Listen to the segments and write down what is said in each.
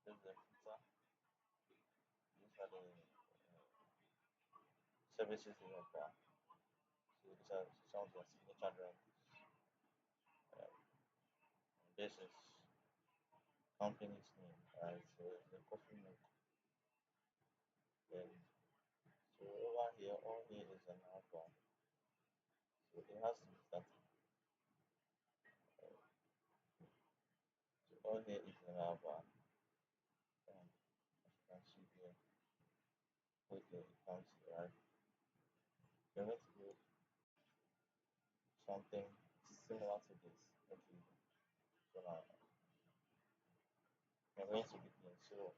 This is the footer. These are the services in your bar. So these are some of the signature drawings. This is company's name, right? So the coffee milk. Then so over here, all here is an navbar. So it has to be static. So all here is an navbar. As you can see here, okay, you can see, right? So let's do something similar to this. Okay, so now I'm going to begin. So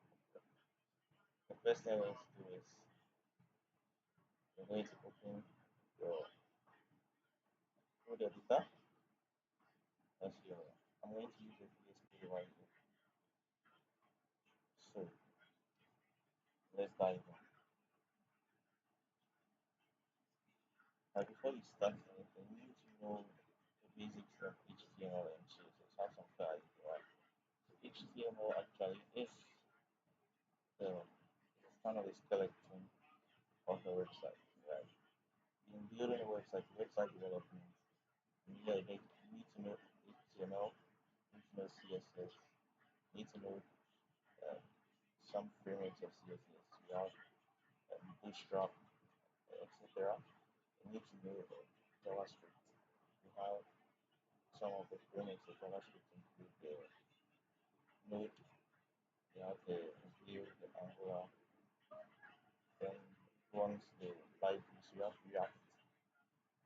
the first thing I'm going to do is you're going to open your code editor. That's your. I'm going to use a PHP right here. So let's dive in. Now before you start anything, you need to know the basics of HTML and CSS. Have some fair idea, right? So HTML actually is the it's kind of a skeleton of the website, right? In building a website development, you need to know HTML, you need to know CSS, you need to know um, some frameworks of CSS. We have Bootstrap, etc. You need to know JavaScript. We have some of the frameworks of JavaScript include the Node, we have the Vue, the Angular, then once the libraries, we have React.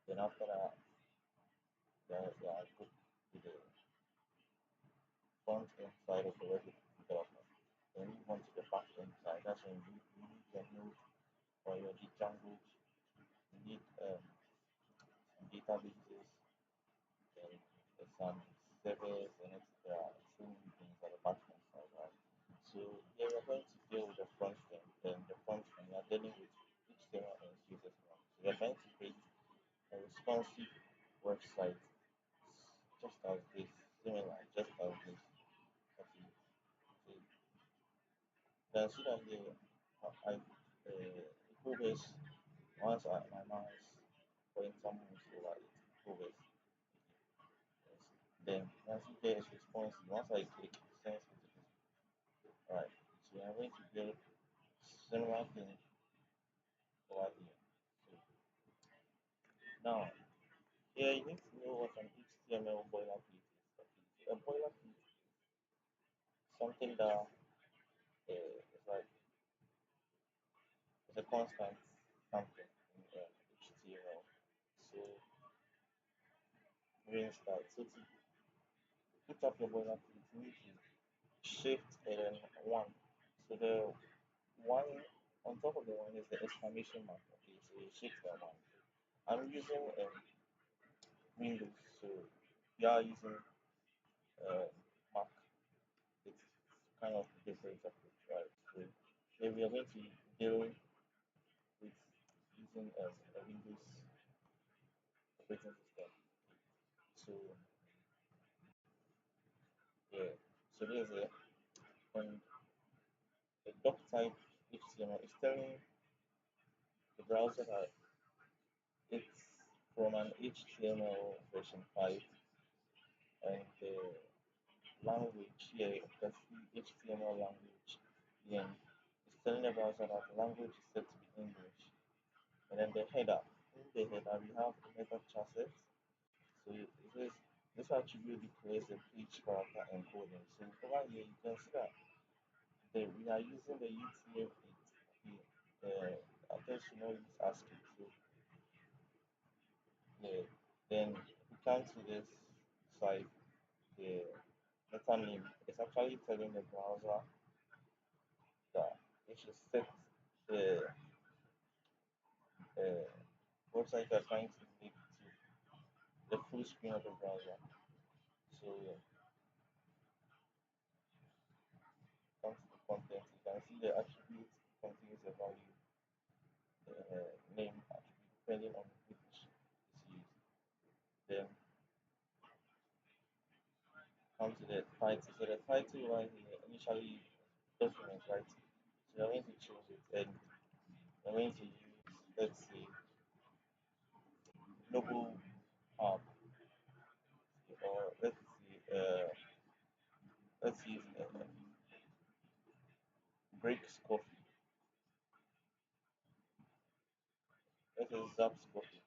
Then after that, they are put to the front end side of the web development. Then move on to the back end side. That's when you need your Node or your Django. You need some databases and some servers and etc. So many things at the back end side, right? So here we're going to deal with the front end. Then the front end, we are dealing with HTML and CSS. So we're trying to create a responsive website just as this, similar, just as this. Okay. So you can see that here I progress once my mouse pointer moves over it, progress. Yes. Then you can see there is responsive. Once I click, it sends me to this. Alright. So I'm going to build similar thing over here. So now here you need to know what an HTML boilerplate is. Okay. So a boilerplate is something that is like it's a constant something in HTML. So means that so to put up your boilerplate, you need to shift and then one. So the one on top of the one is the exclamation mark. Okay, so you shift that one. I'm using Windows, so we are using uh, Mac. It's kind of different approach, right? So here we are going to deal with using a Windows operating system. So yeah, so there's a and the doc type HTML is telling the browser that it's from an HTML version 5 and the language here, the HTML language again is telling the browser that the language is set to be English. And then the header, in the header we have the method chassis. So it says this attribute declares a page character encoding. So over here you can see that we are using the UTF-8. Okay, I guess you know use ASCII. So yeah, then we come to this side, the meta name is actually telling the browser that it should set the uh, website you're trying to make to the full screen of the browser. So yeah, come to the content, you can see the attribute contains a value name attribute depending on which is used. Then come to the title. So the title right here initially documents, right? So you're going to choose it and you're going to use, let's say, global hub, or let's use breaks coffee. Let's use Zaps coffee.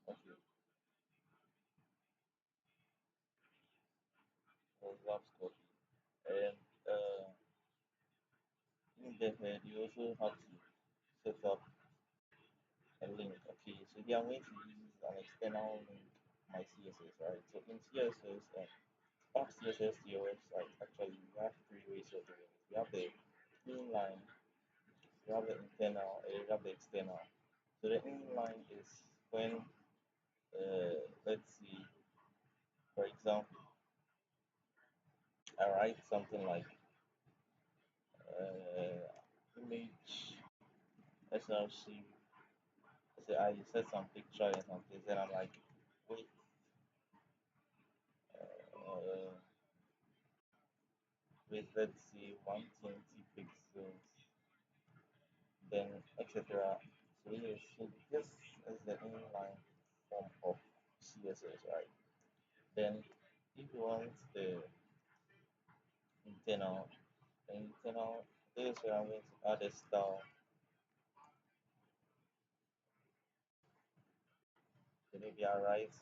Okay, so Zaps coffee. And in the head, you also have to set up a link. Okay, so they are going to use an external link, my CSS, right? So in CSS, spark CSS to your website, actually, we have three ways of doing it. We have the inline, we have the internal, and we have the external. So the inline is when, let's see, for example, I write something like image SRC. I set some picture and something, then I'm like, wait, uh, with let's see 120 pixels, then etc. So yes, so this is the inline form of CSS, right? Then if you want the internal, this is where I'm going to add a style. So maybe I write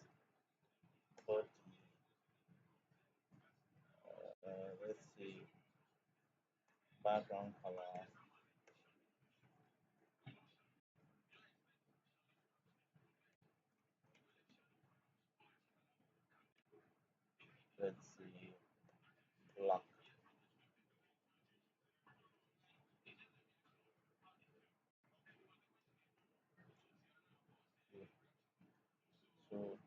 body, let's see background color, let's see black. Okay. So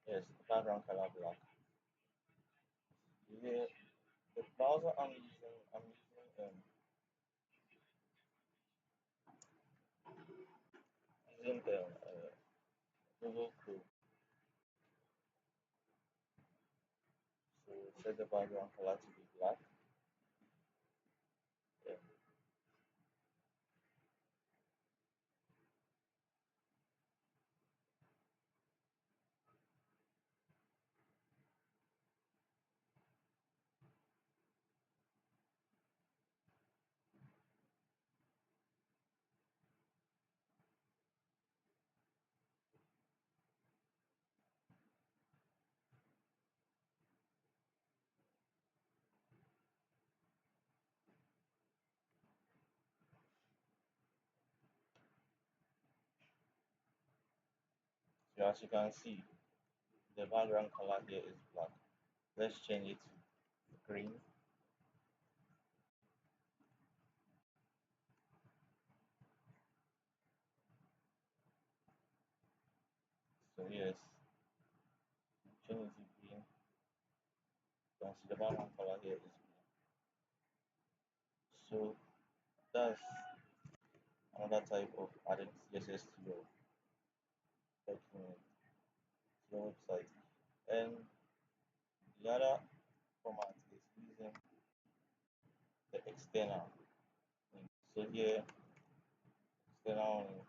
yes, background color black. Yeah, the browser I'm using Google Chrome. So set the background color to be black. Yeah. So as you can see, the background color here is black. Let's change it to green. So yes, change it to green. You can see the background color here is green. So that's another type of adding CSS to your document, to your website. And the other format is using the external link. So here, external link.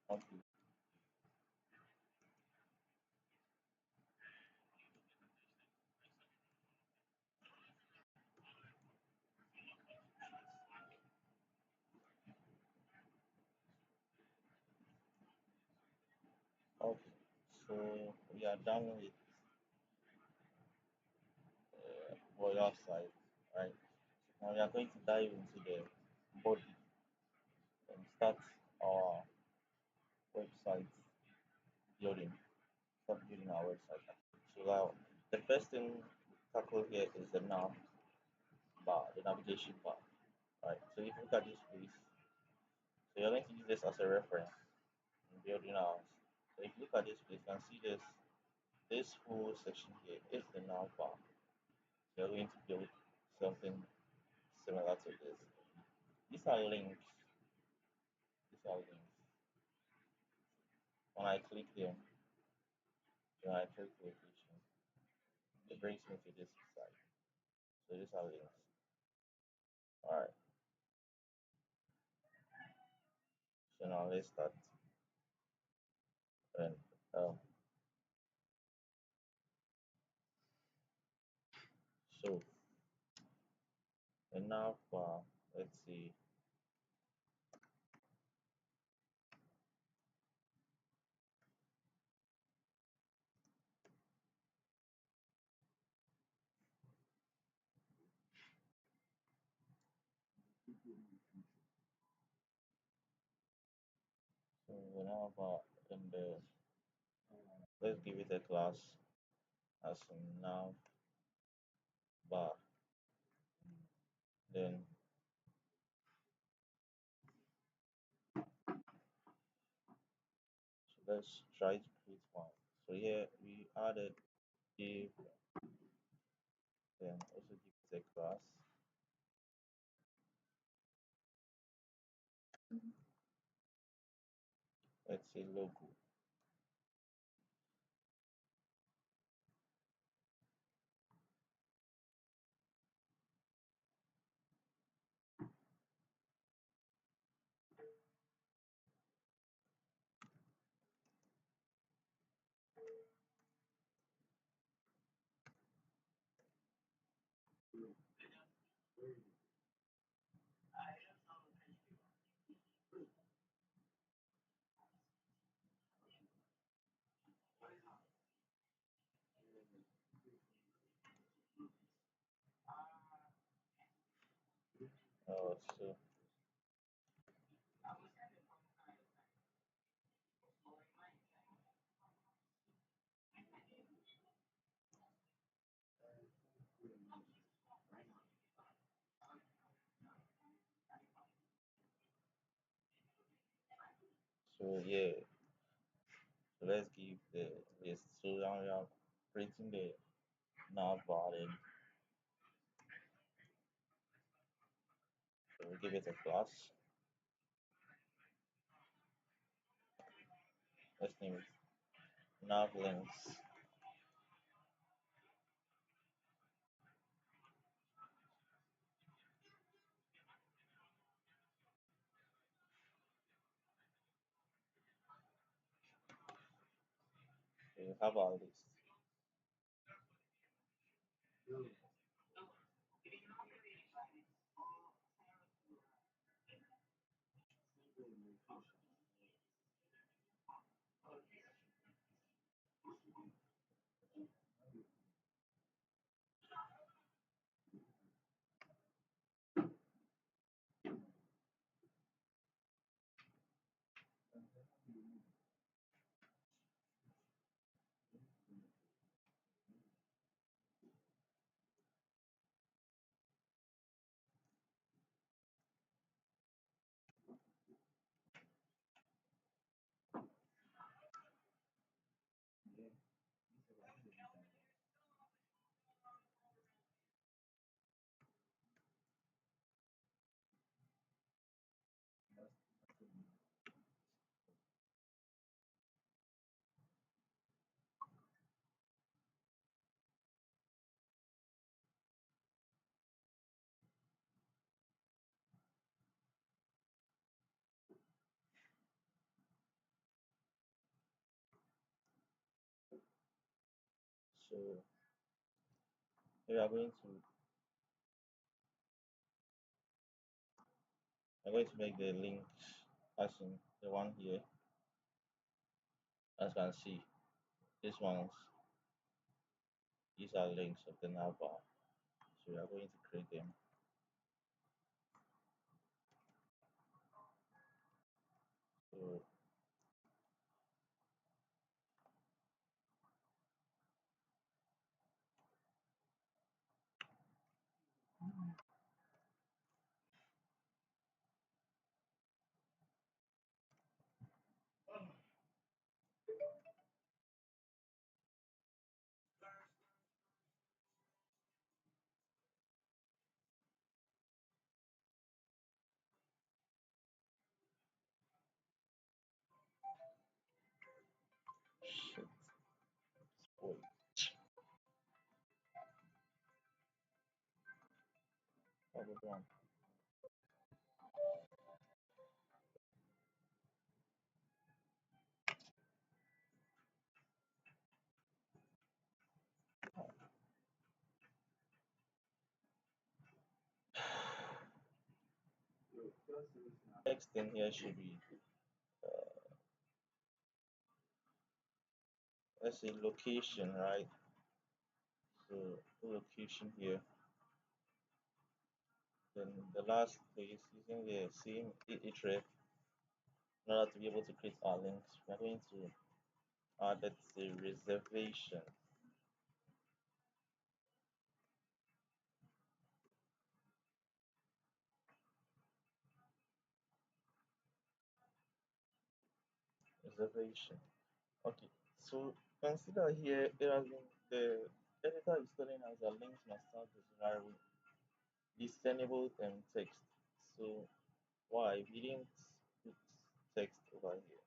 Okay. Okay. So we are done with royal side, right? Now we are going to dive into the body and start our website building. Start building our website. So now the first thing tackle here is the nav bar, the navigation bar. Right. So if you look at this place, so you're going to use this as a reference in building ours. So if you look at this place, you can see this whole section here is the nav bar. So you're going to build something similar to this. These are links. These are links. When I click them, when I click location, it brings me to this site. So these are links. Alright. So now let's start. And um, so and now let's see. So we now in the let's give it a class as nav bar. Then so let's try to create one. So here we added div, then also give it a class. Let's say logo. So so yeah, so let's give the list. So now we are creating the nav bar. Then so we give it a class. Let's name it nav links. So we have our list. So we are going to I'm going to make the links as in the one here. As you can see, these ones, these are links of the navbar. So we are going to create them. So Double down. Next thing here should be, let's say location, right? So location here. Then the last place using the same iterate in order to be able to create our links. We're going to add, let's say, reservation. Reservation. Okay. So consider here it has been the editor is telling us that links must start with variable discernible text. So why we didn't put text over here?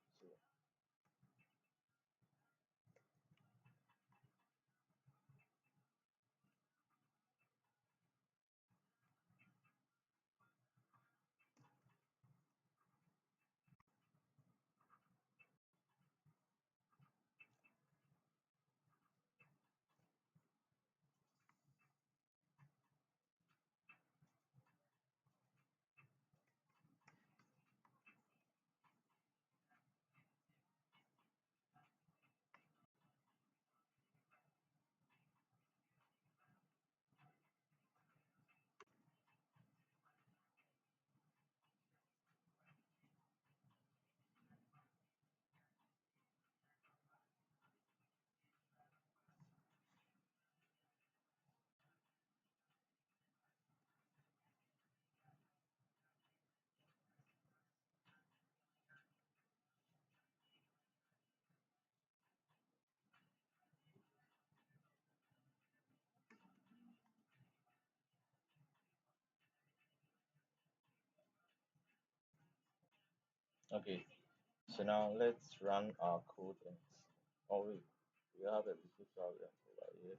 So okay. So now let's run our code and oh wait, we have a little problem over here.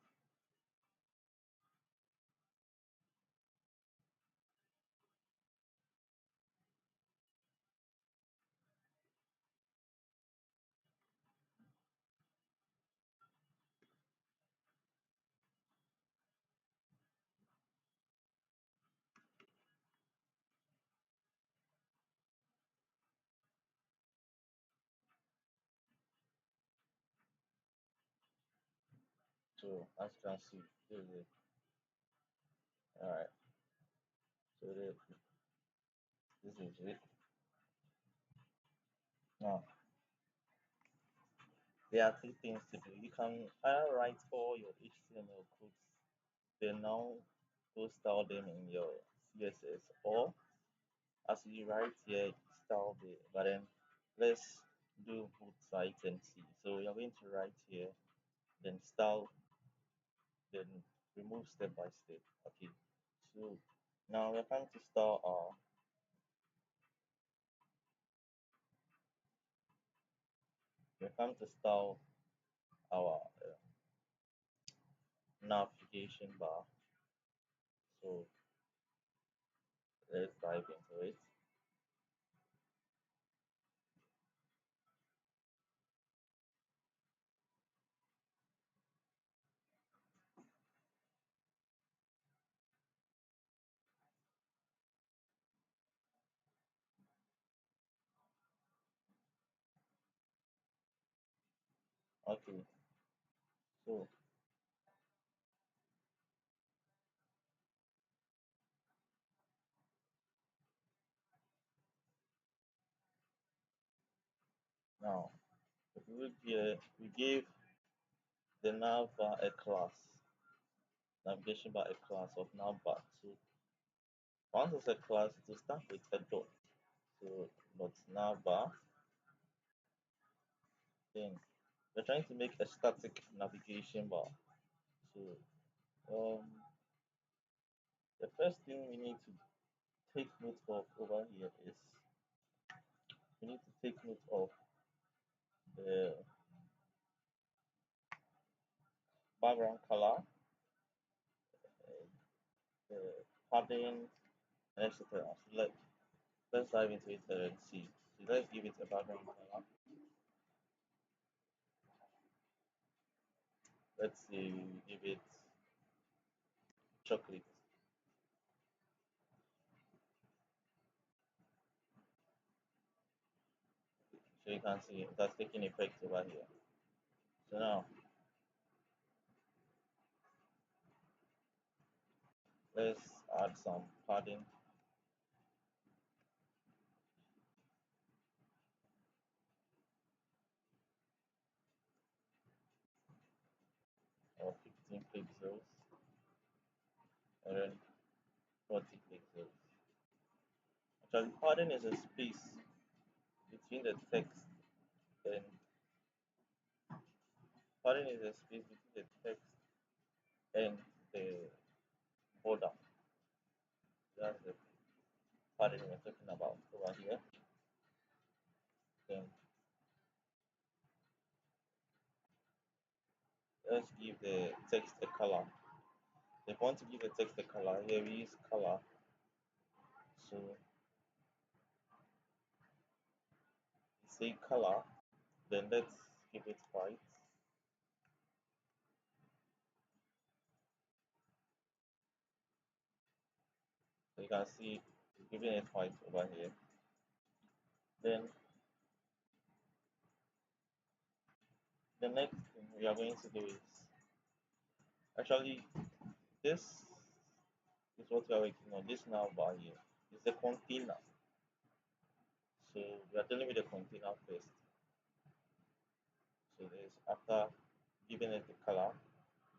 So as you can see, this is it. Alright. So this is it. Now there are three things to do. You can either write all your HTML codes, then now go style them in your CSS, or as you write here, style the. But then let's do both sides and see. So you're going to write here, then style, then remove step by step. Okay. So now we're going to start we're going to start our navigation bar. So let's dive into it. Okay. So now if we look here, we gave the navbar a class, navigation bar a class of navbar. So once it's a class, it will start with a dot. So dot navbar. Then we're trying to make a static navigation bar. So um, the first thing we need to take note of over here is we need to take note of the background color, the padding, etc. So let's dive into it and see. So let's give it a background color. Let's see, give it chocolate. So you can see that's taking effect over here. So now let's add some padding of 15 pixels and then 40 pixels. Actually, padding is a space between the text and padding is a space between the text and the border. That's the padding we're talking about over here. Then let's give the text a color. If we want to give the text a color, here we use color. So say color, then let's give it white. So you can see giving it white over here. Then the next thing we are going to do is actually this is what we are working on. This now bar here is the container. So we are dealing with the container first. So this after giving it the color,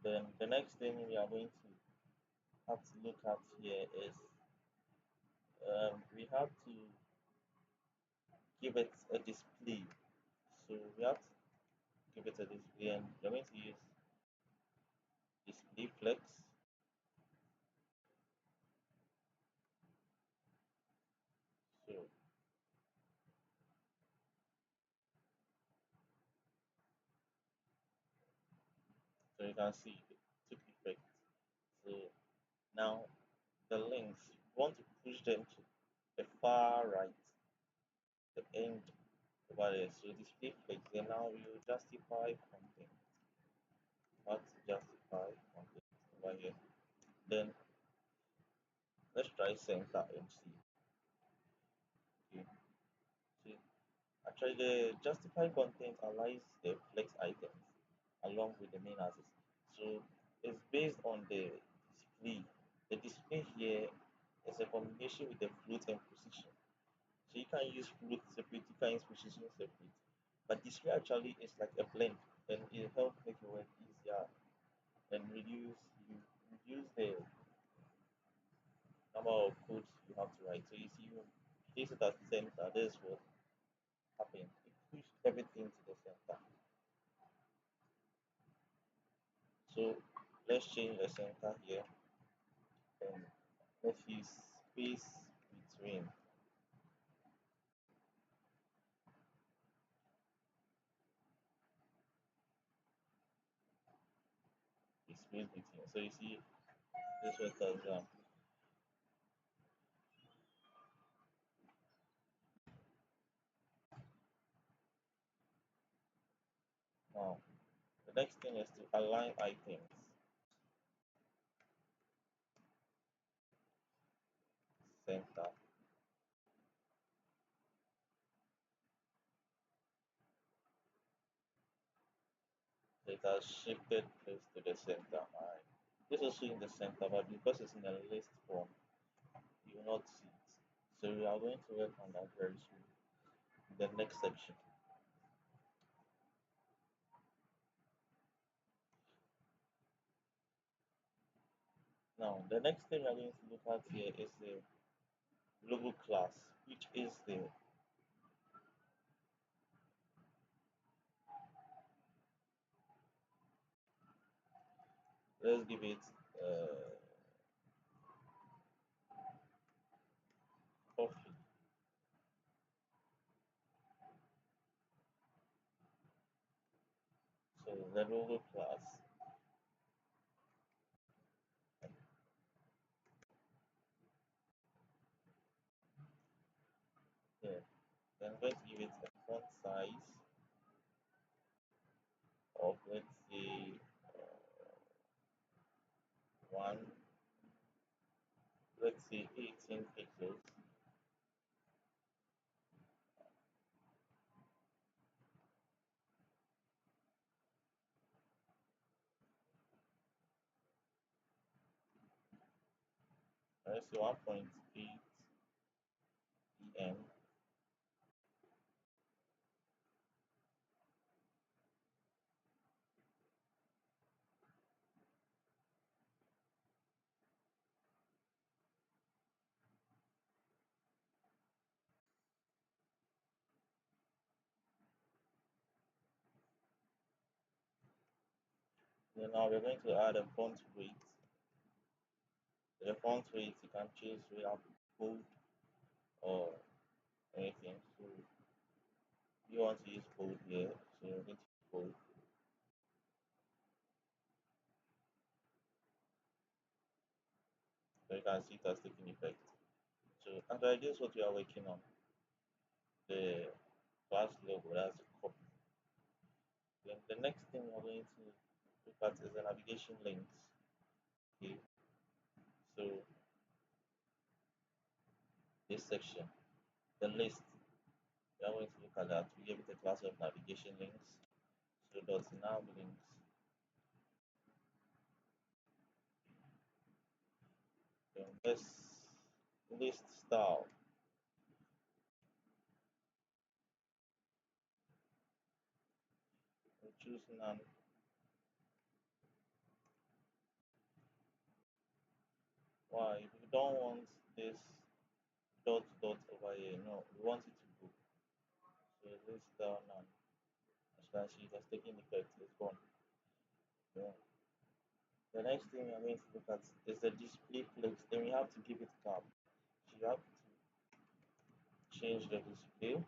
then the next thing we are going to have to look at here is we have to give it a display. So we have to give it a display and we're going to use display flex. So, so you can see it took effect. So now the links, you want to push them to the far right, the end over there. So display flex, then now you justify content. How to justify content over here. Then let's try center and see. Okay. See, actually the justify content aligns the flex items along with the main axis. So it's based on the display. The display here is a combination with the float and position. So you can use float separate, you can use position separate. But display actually is like a blend and it helps make your work easier and reduce the number of codes you have to write. So you see you place it at center, this is what happened. It pushed everything to the center. So let's change the center here and let's use space between the space between. So you see this what does now the next thing is to align items center. It has shifted close to the center. Alright. This is also in the center, but because it's in a list form, you will not see it. So we are going to work on that very soon in the next section. Now, the next thing we are going to look at here is the logo class, which is the let's give it coffee. So the logo class, Then I'm going to give it a font size of, let's say, one, let's say 18 pixels. Let's say 1.8 pm. Then now we're going to add a font weight. The font weight you can choose without bold or anything. So you want to use bold here, so you're going to use bold. So you can see it has taken effect. So after this, what we are working on, the class logo, that's the copy. Then the next thing we're going to look at is the navigation links. Okay, so this section, the list, we are going to look at that. We give it a class of navigation links. So dot nav links. Then this list style. We choose none. Why? If we don't want this dot over here, no, we want it to go. So list style none. As you can see, it has taken effect. It's gone. Yeah. The next thing we are going to look at is the display flex. Then we have to give it cap. So you have to change the display.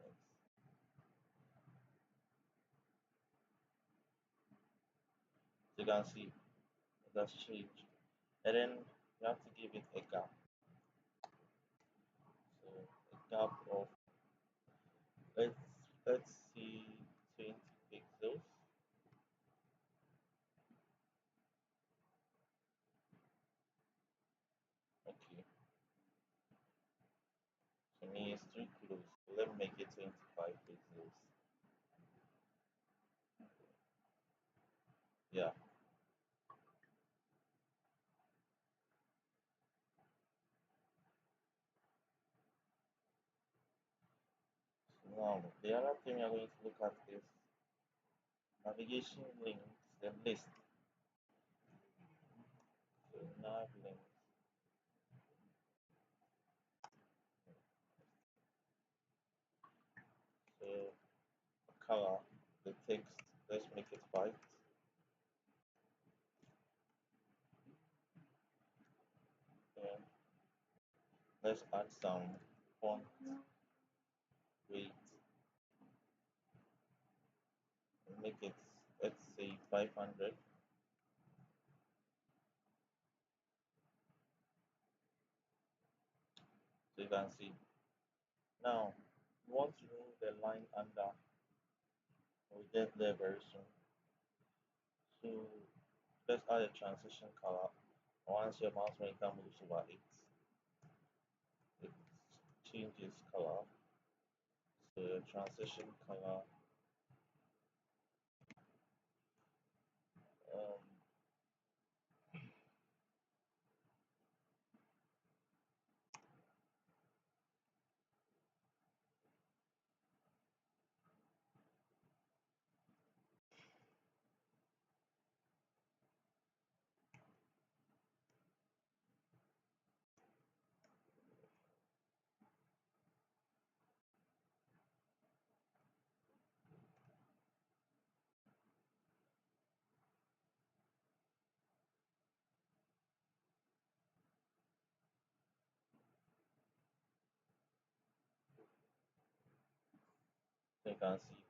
Flex. So you can see it has changed. And then you have to give it a gap. So a gap of, let's see, 20 pixels. Okay. To me it's too close. So let me make it 25 pixels. Yeah. So now the other thing we're going to look at is navigation links, the list. So nav links. So color, the text, let's make it white. Then let's add some font weight and make it, let's say, 500. So you can see. Now, we want to remove the line under. We'll get there very soon. So let's add a transition color. Once your mouse pointer moves over it changes color. So the transition color, um, so you can see